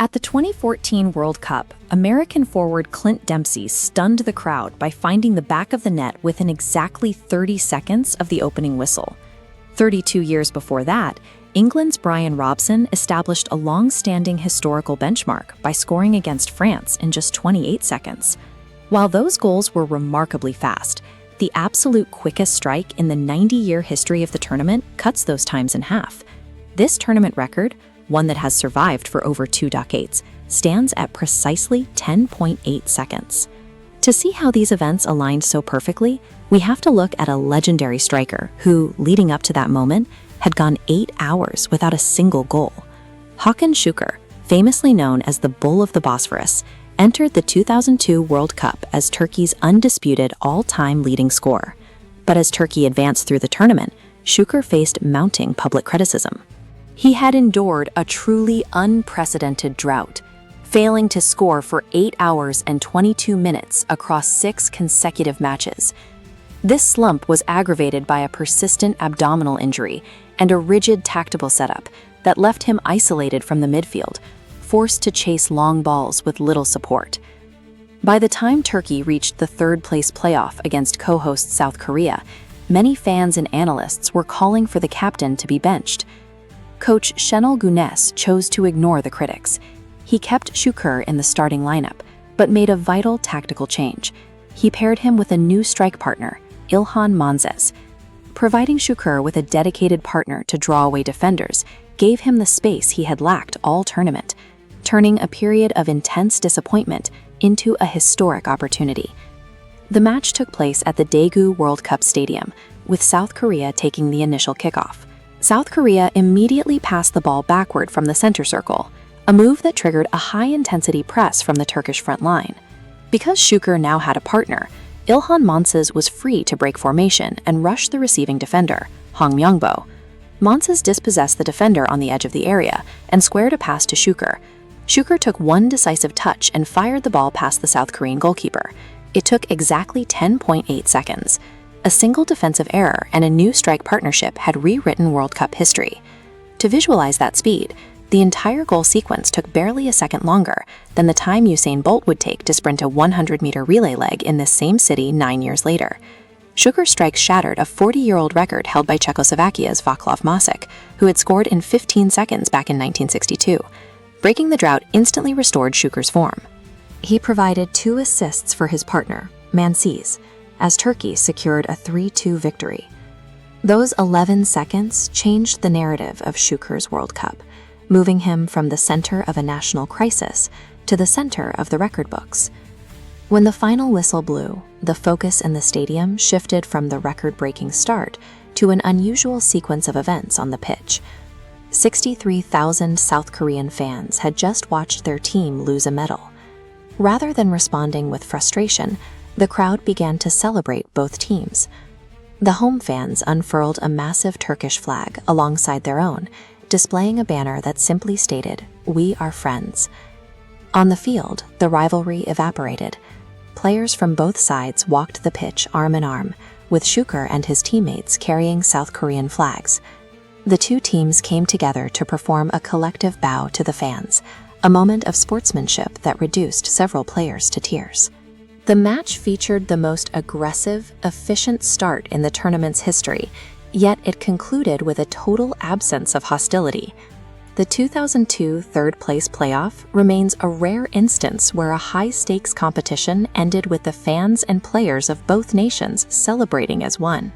At the 2014 World Cup, American forward Clint Dempsey stunned the crowd by finding the back of the net within exactly 30 seconds of the opening whistle. 32 years before that, England's Brian Robson established a long-standing historical benchmark by scoring against France in just 28 seconds. While those goals were remarkably fast, the absolute quickest strike in the 90-year history of the tournament cuts those times in half. This tournament record, one that has survived for over 2 decades, stands at precisely 10.8 seconds. To see how these events aligned so perfectly, we have to look at a legendary striker who, leading up to that moment, had gone 8 hours without a single goal. Hakan Sukur, famously known as the Bull of the Bosphorus, entered the 2002 World Cup as Turkey's undisputed all-time leading scorer. But as Turkey advanced through the tournament, Sukur faced mounting public criticism. He had endured a truly unprecedented drought, failing to score for 8 hours and 22 minutes across 6 consecutive matches. This slump was aggravated by a persistent abdominal injury and a rigid tactical setup that left him isolated from the midfield, forced to chase long balls with little support. By the time Turkey reached the third-place playoff against co-host South Korea, many fans and analysts were calling for the captain to be benched. Coach Şenol Güneş chose to ignore the critics. He kept Sukur in the starting lineup, but made a vital tactical change. He paired him with a new strike partner, İlhan Manzes. Providing Sukur with a dedicated partner to draw away defenders gave him the space he had lacked all tournament, turning a period of intense disappointment into a historic opportunity. The match took place at the Daegu World Cup Stadium, with South Korea taking the initial kickoff. South Korea immediately passed the ball backward from the center circle, a move that triggered a high-intensity press from the Turkish front line. Because Sukur now had a partner, İlhan Manzes was free to break formation and rush the receiving defender, Hong Myongbo. Manzes dispossessed the defender on the edge of the area and squared a pass to Sukur. Sukur took one decisive touch and fired the ball past the South Korean goalkeeper. It took exactly 10.8 seconds. A single defensive error and a new strike partnership had rewritten World Cup history. To visualize that speed, the entire goal sequence took barely a second longer than the time Usain Bolt would take to sprint a 100-meter relay leg in this same city 9 years later. Sukur's strike shattered a 40-year-old record held by Czechoslovakia's Václav Masek, who had scored in 15 seconds back in 1962. Breaking the drought instantly restored Sukur's form. He provided 2 assists for his partner, Manzes, as Turkey secured a 3-2 victory. Those 11 seconds changed the narrative of Sukur's World Cup, moving him from the center of a national crisis to the center of the record books. When the final whistle blew, the focus in the stadium shifted from the record-breaking start to an unusual sequence of events on the pitch. 63,000 South Korean fans had just watched their team lose a medal. Rather than responding with frustration, the crowd began to celebrate both teams. The home fans unfurled a massive Turkish flag alongside their own, displaying a banner that simply stated, "We are friends." On the field, the rivalry evaporated. Players from both sides walked the pitch arm in arm, with Sukur and his teammates carrying South Korean flags. The two teams came together to perform a collective bow to the fans, a moment of sportsmanship that reduced several players to tears. The match featured the most aggressive, efficient start in the tournament's history, yet it concluded with a total absence of hostility. The 2002 third-place playoff remains a rare instance where a high-stakes competition ended with the fans and players of both nations celebrating as one.